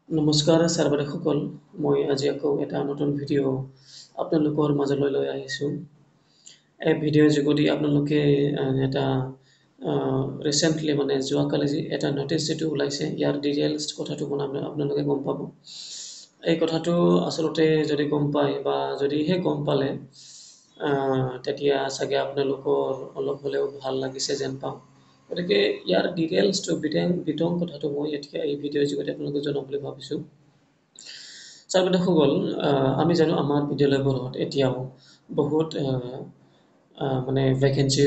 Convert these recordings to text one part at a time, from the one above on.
নমস্কাৰ ছাৰবাদেশসকল মই আজি আকৌ এটা নতুন ভিডিঅ' আপোনালোকৰ মাজলৈ লৈ আহিছোঁ এই ভিডিঅ'ৰ যোগেদি আপোনালোকে এটা ৰিচেণ্টলি মানে যোৱাকালি এটা নটিচ যিটো ওলাইছে ইয়াৰ ডিটেইলছ কথাটো আপোনালোকে গম পাব এই কথাটো আচলতে যদি গম পায় বা যদিহে গম পালে তেতিয়া চাগে আপোনালোকৰ অলপ হ'লেও ভাল লাগিছে যেন পাওঁ গতিকে ইয়াৰ ডিটেইলছটো বিতং কথাটো মই এতিয়া এই ভিডিঅ'ৰ যোগেদি আপোনালোকক জনাম বুলি ভাবিছোঁ ছাৰবাদেশসকল আমি জানো আমাৰ বিদ্যালয়বোৰত এতিয়াও বহুত মানে ভেকেঞ্চি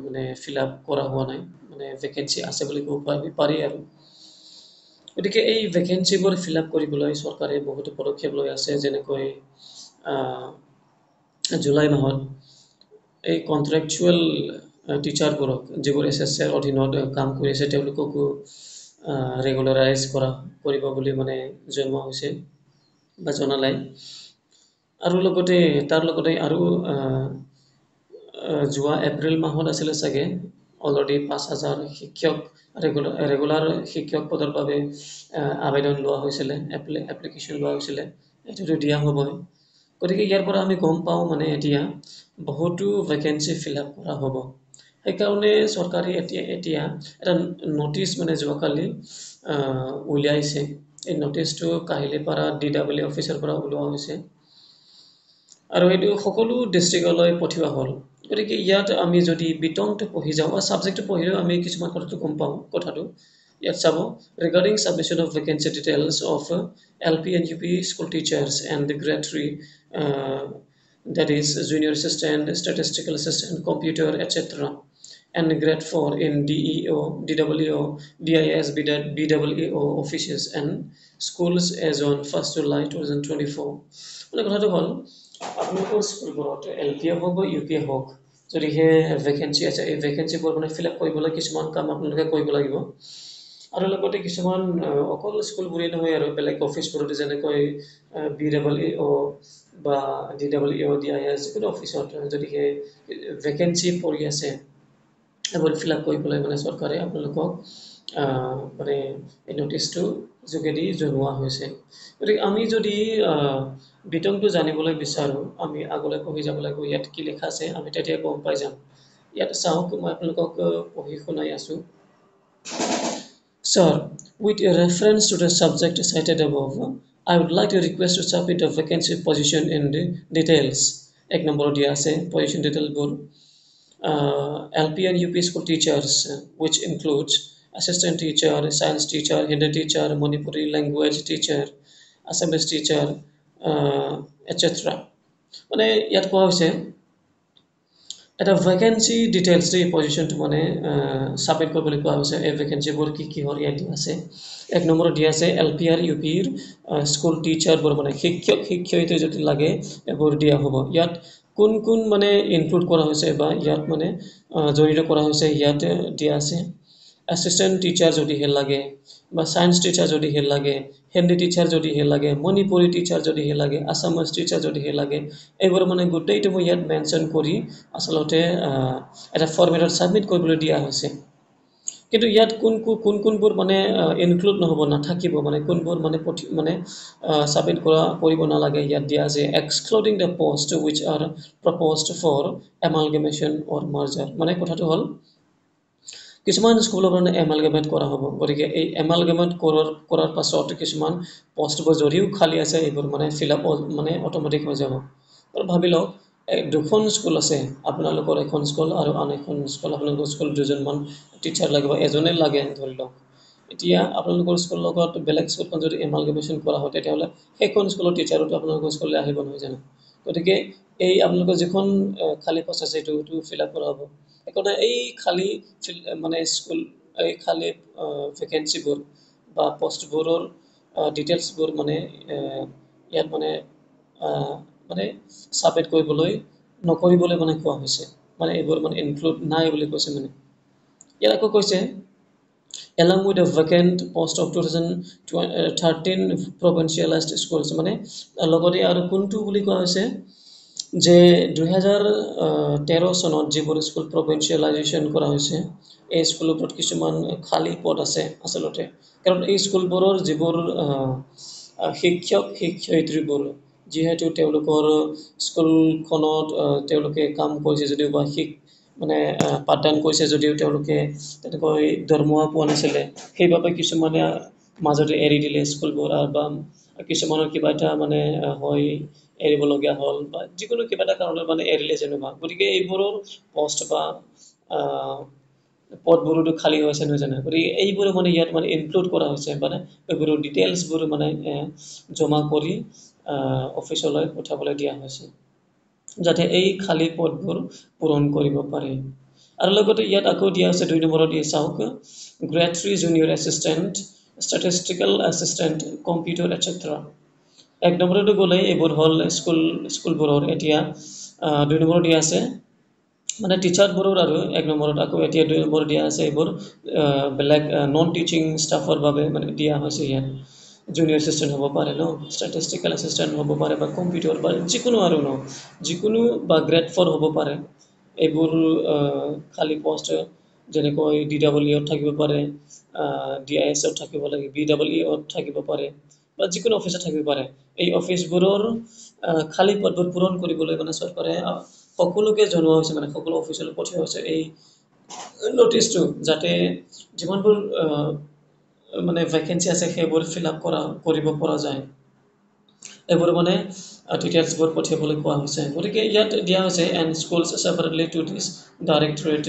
মানে ফিল আপ কৰা হোৱা নাই মানে ভেকেঞ্চি আছে বুলি ক'ব পাৰি আৰু গতিকে এই ভেকেঞ্চিবোৰ ফিল আপ কৰিবলৈ চৰকাৰে বহুতো পদক্ষেপ লৈ আছে যেনেকৈ জুলাই মাহত এই কন্ট্ৰেকচুৱেল টিচাৰবোৰক যিবোৰ এছএছচিৰ অধীনত কাম কৰি আছে তেওঁলোককো ৰেগুলাৰাইজ কৰিব বুলি মানে জনোৱা হৈছে বা জনালে আৰু লগতে তাৰ লগতে আৰু যোৱা এপ্ৰিল মাহত আছিলে চাগে অলৰেডি ৫,০০০ শিক্ষক ৰেগুলাৰ শিক্ষক পদৰ বাবে আবেদন লোৱা হৈছিলে এপ্লিকেশ্যন লোৱা হৈছিলে এইটোতো দিয়া হ'বই গতিকে ইয়াৰ পৰা আমি গম পাওঁ মানে এতিয়া বহুতো ভেকেঞ্চি ফিল আপ কৰা হ'ব সেইকাৰণে চৰকাৰে এতিয়া এটা নটিচ মানে যোৱাকালি উলিয়াইছে এই নটিচটো কাহিলীপাৰা DW অফিচৰ পৰা ওলোৱা হৈছে আৰু এইটো সকলো ডিষ্ট্ৰিক্টলৈ পঠিওৱা হ'ল গতিকে ইয়াত আমি যদি বিতংটো পঢ়ি যাওঁ বা ছাবজেক্টটো পঢ়িলেও আমি কিছুমান কথাটো গম পাওঁ কথাটো ইয়াত চাব regarding submission of vacancy details of LP and UP school teachers and the grade 3 that is junior assistant, statistical assistant, computer, etc. and grade 4 in DEO, DWO, DIS, BWEO offices and schools as on 1st July 2024. মানে কথাটো হ'ল আপোনালোকৰ স্কুলবোৰত LP হওক বা UP হওক যদিহে vacancy আছে এই ভেকেঞ্চিবোৰ মানে ফিল আপ কৰিবলৈ কিছুমান কাম আপোনালোকে কৰিব লাগিব আৰু লগতে কিছুমান অকল স্কুলবোৰেই নহয় আৰু বেলেগ অফিচবোৰতে যেনেকৈ BWEO বা DWEO DIS যিকোনো অফিচত যদিহে ভেকেঞ্চি পৰি আছে এইবোৰ ফিল আপ কৰিবলৈ মানে চৰকাৰে আপোনালোকক মানে এই নটিচটো যোগেদি জনোৱা হৈছে গতিকে আমি যদি বিতংটো জানিবলৈ বিচাৰোঁ আমি আগলৈ পঢ়ি যাব লাগিব ইয়াত কি লিখা আছে আমি তেতিয়া গম পাই যাম ইয়াত চাওক মই আপোনালোকক পঢ়ি শুনাই আছোঁ Sir, with reference to the subject cited above, I would like to request to submit a vacancy position in the details. এক নম্বৰ দিয়া আছে position detailsবোৰ LP and UP school teachers, which includes assistant teacher, science teacher, Hindi teacher, Manipuri language teacher, Assamese teacher, etc. মানে ইয়াত কোৱা হৈছে এটা vacancy details এই পজিশনটো মানে সাবমিট কৰিবলৈ কোৱা হৈছে এই ভেকেঞ্চিবোৰ কি কিহৰ ইয়াত দিয়া আছে এক নম্বৰত দিয়া আছে LP আৰু UP ৰ স্কুল টিচাৰবোৰ মানে শিক্ষয়িত্ৰী যদি লাগে এইবোৰ দিয়া হ'ব ইয়াত কোন কোন মানে ইনক্লুড কৰা হৈছে বা ইয়াত মানে জড়িত কৰা হৈছে ইয়াত দিয়া আছে assistant teacher যদিহে লাগে বা science teacher যদিহে লাগে Hindi teacher যদিহে লাগে Manipuri teacher যদিহে লাগে Assamese teacher যদিহে লাগে এইবোৰ মানে গোটেইটো মই ইয়াত মেনশন কৰি আসলতে এটা ফৰমেটত সাবমিট কৰিবলৈ দিয়া হৈছে কিন্তু ইয়াত কোনবোৰ মানে ইনক্লুড নহব নাথাকিব মানে কোনবোৰ মানে সাবমিট কৰিব নালাগে ইয়াত দিয়া আছে excluding the post which are proposed for amalgamation or merger মানে কথাটো হ'ল কিছুমান স্কুলৰ কাৰণে এমালগামেট কৰা হ'ব গতিকে এই এমালগামেট কৰাৰ পাছত কিছুমান পোষ্টবোৰ যদিও খালী আছে এইবোৰ মানে ফিল আপ মানে অটোমেটিক হৈ যাব আৰু ভাবি লওক দুখন স্কুল আছে আপোনালোকৰ এখন স্কুল আৰু আন এখন স্কুল আপোনালোকৰ স্কুল দুজনমান টিচাৰ লাগিব এজনে লাগে ধৰি লওক এতিয়া আপোনালোকৰ স্কুলৰ লগত বেলেগ স্কুলখন যদি এমালগামেশন কৰা হয় তেতিয়াহ'লে সেইখন স্কুলৰ টিচাৰটো আপোনালোকৰ স্কুললৈ আহিব নহয় জানো গতিকে এই আপোনালোকৰ যিখন খালী পোষ্ট আছে এইটো ফিল আপ কৰা হ'ব একোটা এই খালী মানে স্কুল এই খালী ভেকেঞ্চিবোৰ বা পোষ্টবোৰৰ ডিটেইলছবোৰ মানে ইয়াত মানে সাবমিট কৰিবলৈ নকৰিবলৈ মানে কোৱা হৈছে মানে এইবোৰ মানে ইনক্লুড নাই বুলি কৈছে মানে ইয়াত আকৌ কৈছে along with a vacant post of 2013 provincialized schools মানে লগতে আৰু কোনটো বুলি কোৱা হৈছে যে 2013 চনত যিবোৰ স্কুল প্ৰভিঞ্চিয়েলাইজেশ্যন কৰা হৈছে এই স্কুলবোৰত কিছুমান খালী পদ আছে আচলতে কাৰণ এই স্কুলবোৰৰ যিবোৰ শিক্ষক শিক্ষয়িত্ৰীবোৰ যিহেতু তেওঁলোকৰ স্কুলখনত তেওঁলোকে কাম কৰিছে যদিও বা মানে পাঠদান কৰিছে যদিও তেওঁলোকে তেনেকৈ দৰমহা পোৱা নাছিলে সেইবাবে কিছুমানে মাজতে এৰি দিলে স্কুলবোৰ বা কিছুমানৰ কিবা এটা মানে হয় এৰিবলগীয়া হ'ল বা যিকোনো কিবা এটা কাৰণত মানে এৰিলে যেনিবা গতিকে এইবোৰৰ পষ্ট বা পদবোৰোতো খালী হৈছে নহয় জানো গতিকে এইবোৰ মানে ইয়াত মানে ইনক্লুড কৰা হৈছে মানে এইবোৰৰ ডিটেইলছবোৰ মানে জমা কৰি অফিচলৈ পঠাবলৈ দিয়া হৈছে যাতে এই খালী পদবোৰ পূৰণ কৰিব পাৰে আৰু লগতে ইয়াত আকৌ দিয়া আছে 2 নম্বৰত দিয়ে চাওক grade 3 junior assistant statistical assistant computer etcetera 1 নম্বৰতো গ'লে এইবোৰ হ'ল স্কুলবোৰৰ এতিয়া 2 নম্বৰত দিয়া আছে মানে টিচাৰবোৰৰ আৰু 1 নম্বৰত আকৌ এতিয়া 2 নম্বৰ দিয়া আছে এইবোৰ বেলেগ নন টিচিং ষ্টাফৰ বাবে মানে দিয়া হৈছে ইয়াত জুনিয়ৰ এছিষ্টেণ্ট হ'ব পাৰে ন ষ্টেটিষ্টিকেল এছিষ্টেণ্ট হ'ব পাৰে বা কম্পিউটাৰ বা যিকোনো আৰু ন যিকোনো বা গ্ৰেড 4 হ'ব পাৰে এইবোৰ খালী পষ্ট যেনেকৈ DWEত থাকিব পাৰে DISত থাকিব লাগে BEEত থাকিব পাৰে বা যিকোনো অফিচত থাকিব পাৰে এই অফিচবোৰৰ খালী পদবোৰ পূৰণ কৰিবলৈ মানে চৰকাৰে সকলোকে জনোৱা হৈছে মানে সকলো অফিচলৈ পঠিওৱা হৈছে এই নটিচটো যাতে যিমানবোৰ মানে ভেকেঞ্চি আছে সেইবোৰ ফিল আপ কৰিব পৰা যায় এইবোৰ মানে ডিটেইলছবোৰ পঠিয়াবলৈ কোৱা হৈছে গতিকে ইয়াত দিয়া হৈছে and schools separately to this directorate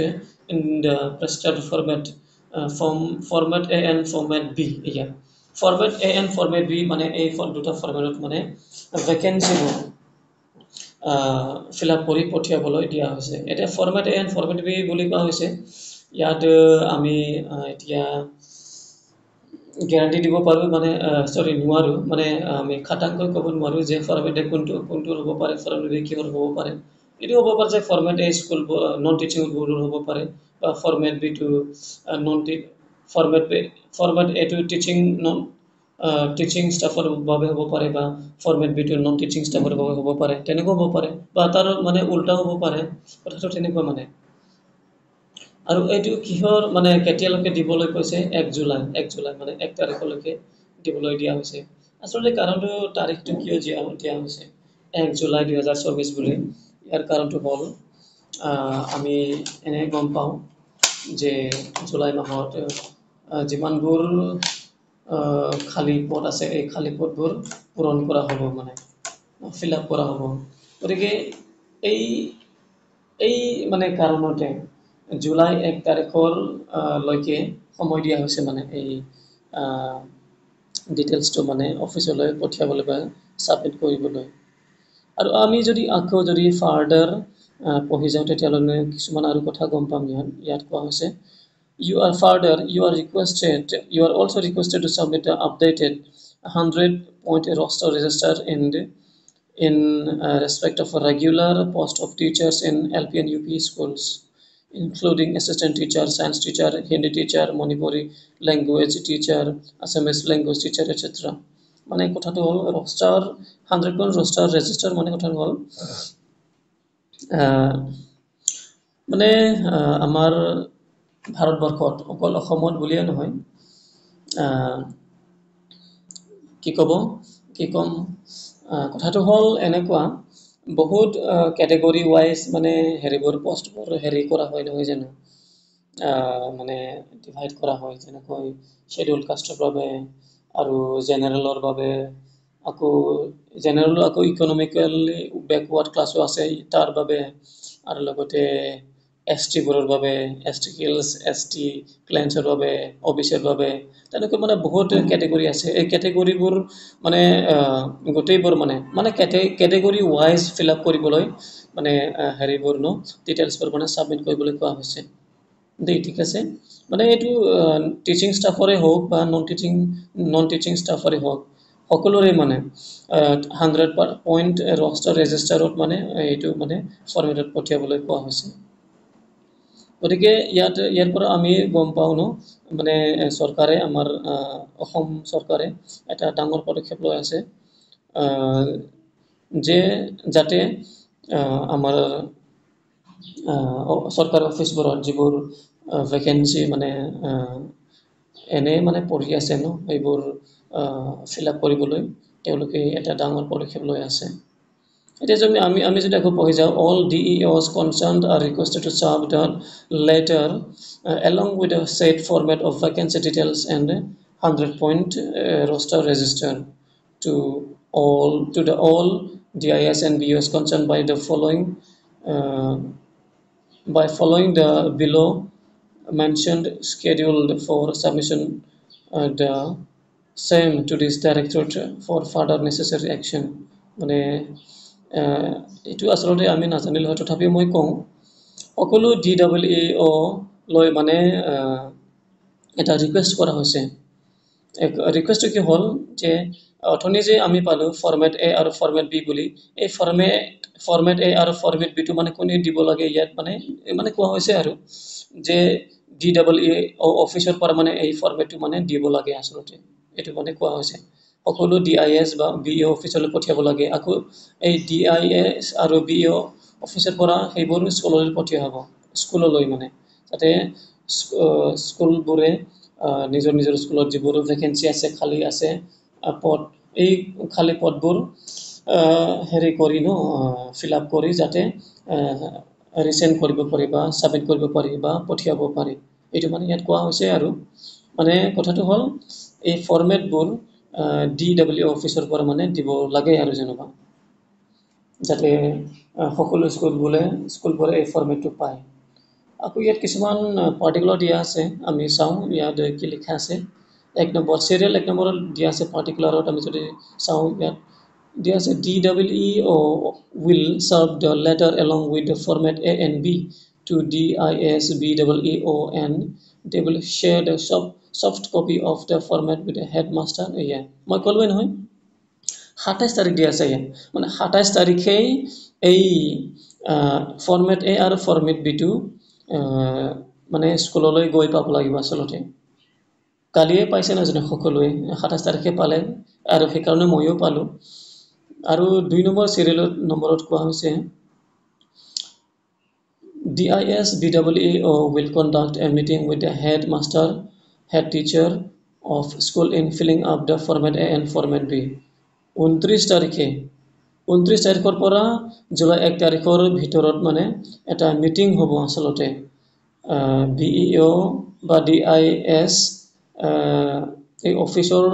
in the prescribed format A and format B ইয়াত format A and format B মানে এই দুটা ফৰ্মেটত মানে ভেকেঞ্চিবোৰ ফিল আপ কৰি পঠিয়াবলৈ দিয়া হৈছে এতিয়া format A and format B বুলি কোৱা হৈছে ইয়াত আমি এতিয়া গেৰাণ্টি দিব পাৰোঁ মানে নোৱাৰোঁ মানে আমি খাটাংকৈ ক'ব নোৱাৰোঁ যে ফৰ্মেট A কোনটোৰ হ'ব পাৰে ফৰ্মেট B কিহৰ হ'ব পাৰে এইটো হ'ব পাৰে যে ফৰ্মেট A স্কুল নন টিচিংবোৰৰ হ'ব পাৰে বা ফৰ্মেট B টো ফৰ্মেট A টো টিচিং ষ্টাফৰ বাবে হ'ব পাৰে বা ফৰ্মেট B টো নন টিচিং ষ্টাফৰ বাবে হ'ব পাৰে তেনেকুৱা হ'ব পাৰে বা তাৰ মানে উল্টাও হ'ব পাৰে কথাটো তেনেকুৱা মানে আৰু এইটো কিহৰ মানে কেতিয়ালৈকে দিবলৈ কৈছে 1 জুলাই মানে 1 তাৰিখলৈকে দিবলৈ দিয়া হৈছে আচলতে কাৰণটো তাৰিখটো কিয় দিয়া হৈছে 1 জুলাই 2024 বুলি ইয়াৰ কাৰণটো হ'ল আমি এনে গম পাওঁ যে জুলাই মাহত যিমানবোৰ খালী পদ আছে এই খালী পদবোৰ পূৰণ কৰা হ'ব মানে ফিল আপ কৰা হ'ব গতিকে এই এই মানে কাৰণতে জুলাই 1 তাৰিখৰ লৈকে সময় দিয়া হৈছে মানে এই ডিটেইলছটো মানে অফিচলৈ পঠিয়াবলৈ বা ছাবমিট কৰিবলৈ আৰু আমি যদি আকৌ যদি ফাৰ্ডাৰ পঢ়ি যাওঁ তেতিয়াহ'লে কিছুমান আৰু কথা গম পাম ইয়াত কোৱা হৈছে you are also requested to submit the updated 100-point roster register in respect of a regular post of teachers in LP and UP schools, including assistant teacher, science teacher, Hindi teacher, Manipuri language teacher, Assamese language teacher, etc. মানে কথাটো হ'ল roster 100-point roster register মানে কথাটো হ'ল মানে আমাৰ ভাৰতবৰ্ষত অকল অসমত বুলিয়ে নহয় কি ক'ম কথাটো হ'ল এনেকুৱা বহুত কেটেগৰী ৱাইজ মানে হেৰিবোৰ পষ্টবোৰ হেৰি কৰা হয় নহয় জানো মানে ডিভাইড কৰা হয় যেনেকৈ শ্বেডিউল কাষ্টৰ বাবে আৰু জেনেৰেলৰ বাবে আকৌ জেনেৰেলৰ আকৌ ইকনমিকেলি বেকৱাৰ্ড ক্লাছো আছে তাৰ বাবে আৰু লগতে STবোৰৰ বাবে ST হিলছ ST প্লেন্সৰ বাবে OBCৰ বাবে তেনেকৈ মানে বহুত কেটেগৰী আছে এই কেটেগৰীবোৰ মানে গোটেইবোৰ মানে কেটেগৰী ৱাইজ ফিল আপ কৰিবলৈ মানে হেৰিবোৰ ডিটেইলছবোৰ মানে ছাবমিট কৰিবলৈ কোৱা হৈছে দেই ঠিক আছে মানে এইটো টিচিং ষ্টাফৰে হওক বা নন টিচিং ষ্টাফৰে হওক সকলোৰে মানে 100-point roster registerত মানে এইটো মানে ফৰ্মেটত পঠিয়াবলৈ কোৱা হৈছে গতিকে ইয়াৰ পৰা আমি গম পাওঁ মানে চৰকাৰে আমাৰ অসম চৰকাৰে এটা ডাঙৰ পদক্ষেপ লৈ আছে যে যাতে আমাৰ চৰকাৰী অফিচবোৰত যিবোৰ ভেকেঞ্চি মানে এনে মানে পঢ়ি আছে ন এইবোৰ ফিল আপ কৰিবলৈ তেওঁলোকে এটা ডাঙৰ পদক্ষেপ লৈ আছে এতিয়া যদি আমি যদি আকৌ পঢ়ি যাওঁ all DEOs concerned are requested to serve the letter along with a set format of vacancy details and 100-point roster register to all DIS and BOs concerned uh, by following the below mentioned scheduled for submission the same to this directorate for further necessary action মানে এইটো আচলতে আমি নাজানিলে হয় তথাপিও মই কওঁ সকলো DEO লৈ মানে এটা ৰিকুৱেষ্ট কৰা হৈছে ৰিকুৱেষ্টটো কি হ'ল যে অথনি যে আমি পালো ফৰমেট এ আৰু ফৰমেট বি বুলি এই ফৰমেট এ আৰু ফৰমেট বি টো মানে কোনে দিব লাগে ইয়াত মানে কোৱা হৈছে আৰু যে DEO অফিচৰ পৰা মানে এই ফৰমেটটো মানে দিব লাগে আচলতে এইটো মানে কোৱা হৈছে সকলো DIS বা BO অফিচলৈ পঠিয়াব লাগে আকৌ এই DIS আৰু BO অফিচৰ পৰা সেইবোৰ স্কুললৈ পঠিয়া হ'ব স্কুললৈ মানে যাতে স্কুলবোৰে নিজৰ নিজৰ স্কুলত যিবোৰ ভেকেঞ্চি আছে খালী আছে পদ এই খালী পদবোৰ হেৰি কৰি ফিল আপ কৰি যাতে ৰিচেণ্ড কৰিব পাৰি বা ছাবমিট কৰিব পাৰি বা পঠিয়াব পাৰি এইটো মানে ইয়াত কোৱা হৈছে আৰু মানে কথাটো হ'ল এই ফৰমেটবোৰ DEO অফিচৰ পৰা মানে দিব লাগে আৰু যেনেকুৱা যাতে সকলো স্কুলবোৰে এই ফৰমেটটো পায় আকৌ ইয়াত কিছুমান পাৰ্টিকুলাৰ দিয়া আছে আমি চাওঁ ইয়াত কি লিখা আছে এক নম্বৰত দিয়া আছে পাৰ্টিকুলাৰত আমি যদি চাওঁ ইয়াত দিয়া আছে DEO will serve the letter along with the format A and B to DIS BEO and they will share the soft copy of the format with the headmaster মই ক'লোৱে নহয় 27 তাৰিখ দিয়া আছে ইয়াত মানে 27 তাৰিখেই এই ফৰমেট এ আৰু ফৰমেট বি টো মানে স্কুললৈ গৈ পাব লাগিব আচলতে কালিয়ে পাইছে না যেনে সকলোৱে 27 তাৰিখে পালে আৰু সেইকাৰণে মইও পালো আৰু 2 নম্বৰ নম্বৰত কোৱা হৈছে DIS BEO will conduct a meeting with the head teacher of school in filling up the format A and format B 29 তাৰিখৰ পৰা জুলাই 1 তাৰিখৰ ভিতৰত মানে এটা মিটিং হ'ব আচলতে BEO বা DIS এই অফিচৰ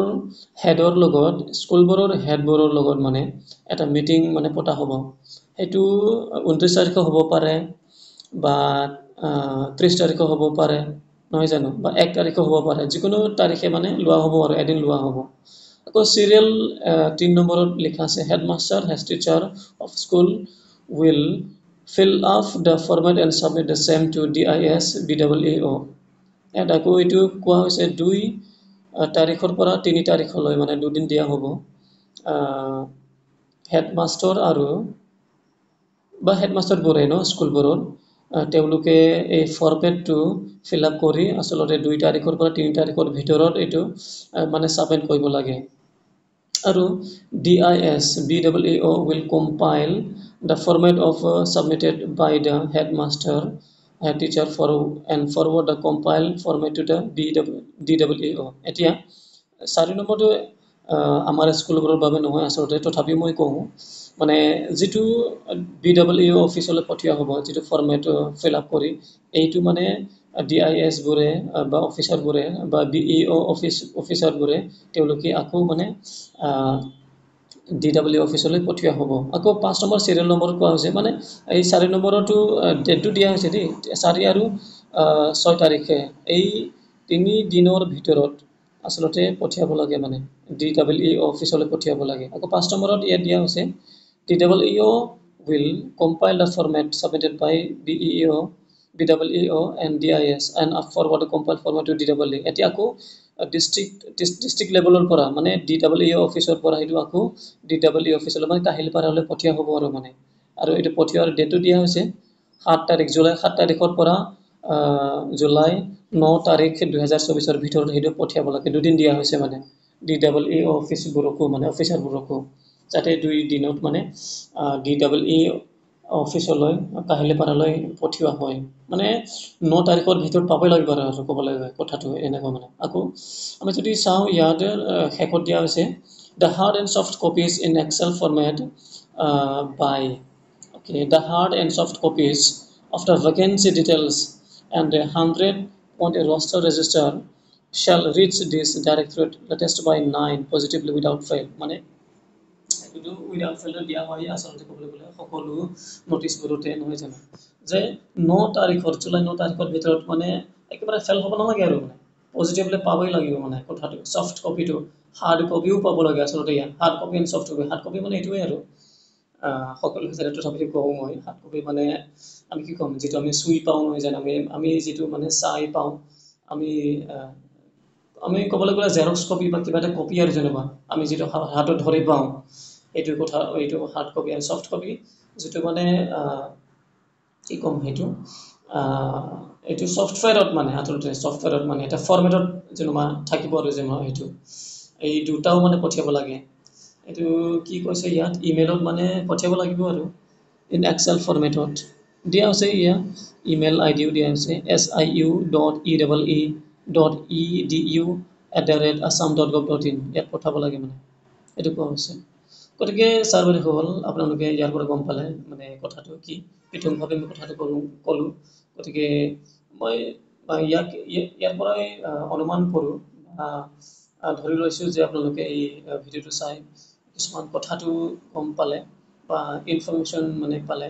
হেডৰ লগত স্কুলবোৰৰ হেডবোৰৰ লগত মানে এটা মিটিং মানে পতা হ'ব সেইটো 29 তাৰিখে হ'ব পাৰে বা 30 তাৰিখে হ'ব পাৰে নহয় জানো বা 1 তাৰিখে হ'ব পাৰে যিকোনো তাৰিখে মানে লোৱা হ'ব আৰু এদিন লোৱা হ'ব আকৌ সিৰিয়াল 3 নম্বৰত লিখা আছে headmaster teacher of school will fill up the format and submit the same to DIS BEO and আকৌ এইটো কোৱা হৈছে 2 তাৰিখৰ পৰা 3 তাৰিখলৈ মানে দুদিন দিয়া হ'ব হেডমাষ্টাৰ আৰু বা হেডমাষ্টাৰবোৰে স্কুলবোৰৰ তেওঁলোকে এই ফৰমেটটো ফিল আপ কৰি আচলতে 2 তাৰিখৰ পৰা 3 তাৰিখৰ ভিতৰত এইটো মানে ছাবমিট কৰিব লাগে আৰু DIS BEO will compile the format of submitted by the head teacher and forward the compiled format to the DEO এতিয়া 4 নম্বৰটো আমাৰ স্কুলবোৰৰ বাবে নহয় আচলতে তথাপি মই কওঁ মানে যেটো BEO অফিচলৈ পঠিয়া হ'ব যেটো ফৰমেট ফিল আপ কৰি এইটো মানে DIS বোৰে বা অফিচাৰবোৰে বা BEO অফিচাৰবোৰে তেওঁলোকে আকৌ মানে DEO অফিচলৈ পঠিয়া হ'ব আকৌ 5 নম্বৰ সিৰিয়াল নম্বৰ কোৱা হৈছে মানে এই 4 নম্বৰটো ডেটটো দিয়া হৈছে দেই 4 আৰু 6 তাৰিখে এই 3 দিনৰ ভিতৰত আচলতে পঠিয়াব লাগে মানে DEO অফিচলৈ পঠিয়াব লাগে আকৌ 5 নম্বৰত ইয়াত দিয়া হৈছে DEO will compile the format submitted by BEO and DIS and forward the compiled format to DEO এতিয়া আকৌ ডিস্ট্ৰিক্ট লেভেলৰ পৰা মানে DEO অফিচৰ পৰা সেইটো আকৌ DEO অফিচলৈ মানে কাহিলপাৰালৈ পঠিয়া হ'ব আৰু মানে আৰু এইটো পঠিওৱাৰ ডেটটো দিয়া হৈছে 7 তাৰিখ জুলাই 7 তাৰিখৰ পৰা জুলাই 9 তাৰিখ 2024 ৰ ভিতৰত সেইটো পঠিয়াব লাগে দুদিন দিয়া হৈছে মানে DEO অফিচবোৰকো মানে অফিচাৰবোৰকো যাতে 2 দিনত মানে DEO অফিচলৈ কাহিলীপাৰালৈ পঠিওৱা হয় মানে 9 তাৰিখৰ ভিতৰত পাবই লাগিব আৰু ক'বলৈ গ'লে কথাটো এনেকুৱা মানে আকৌ আমি যদি চাওঁ ইয়াতে শেষত দিয়া হৈছে the hard and soft copies in Excel format by okay the hard and soft copies of the vacancy details and the 100 on a roster register shall reach this directorate latest by 9 positively without fail মানে এইটো without ফেইলত দিয়া হয় আচলতে ক'বলৈ গ'লে সকলো নটিছবোৰতে নহয় জানো যে 9 তাৰিখৰ জুলাই 9 তাৰিখৰ ভিতৰত মানে একেবাৰে ফেল হ'ব নালাগে আৰু মানে পজিটিভলি পাবই লাগিব মানে কথাটো সফ্ট কপিটো হাৰ্ড কপিও পাব লাগে আচলতে ইয়াত hard copy and soft copy hard copy মানে এইটোৱে আৰু সকলো ক্ষেত্ৰত তথাপিতো কওঁ মই হাৰ্ড কপি মানে আমি কি ক'ম যিটো আমি চুই পাওঁ নহয় জানো আমি যিটো মানে চাই পাওঁ আমি আমি ক'বলৈ গ'লে জেৰক্স কপি বা কিবা এটা কপি আৰু যেনিবা আমি যিটো হাতত ধৰি পাওঁ এইটো কথা এইটো হাৰ্ড কপি আৰু সফ্ট কপি যিটো মানে কি ক'ম সেইটো এইটো ছফ্টৱেৰত মানে আচলতে ছফ্টৱেৰত মানে এটা ফৰ্মেটত যেনিবা থাকিব আৰু যে মই সেইটো এই দুটাও মানে পঠিয়াব লাগে এইটো কি কৈছে ইয়াত ইমেইলত মানে পঠিয়াব লাগিব আৰু ইন এক্সেল ফৰ্মেটত দিয়া আছে ইয়াত ইমেইল আইডিও দিয়া আছে siu.edu.edu@assam.gov.in ইয়াত পঠাব লাগে মানে এইটো কোৱা হৈছে গতিকে ছাৰ বাইদেউসকল আপোনালোকে ইয়াৰ পৰা গম পালে মানে কথাটো কি পৃথকভাৱে মই কথাটো ক'লোঁ গতিকে মই ইয়াৰ পৰাই অনুমান কৰোঁ ধৰি লৈছোঁ যে আপোনালোকে এই ভিডিঅ'টো চাই কিছুমান কথাটো গম পালে বা ইনফৰমেশ্যন মানে পালে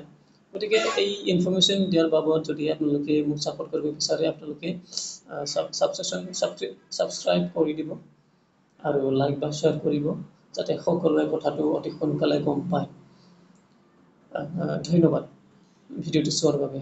গতিকে এই ইনফৰমেশ্যন দিয়াৰ বাবদ যদি আপোনালোকে মোক ছাপোৰ্ট কৰিব বিচাৰে আপোনালোকে ছাবস্ক্ৰাইব কৰি দিব আৰু লাইক বা শ্বেয়াৰ কৰিব যাতে সকলোৱে কথাটো অতি সোনকালে গম পায় ধন্যবাদ ভিডিঅ'টো চোৱাৰ বাবে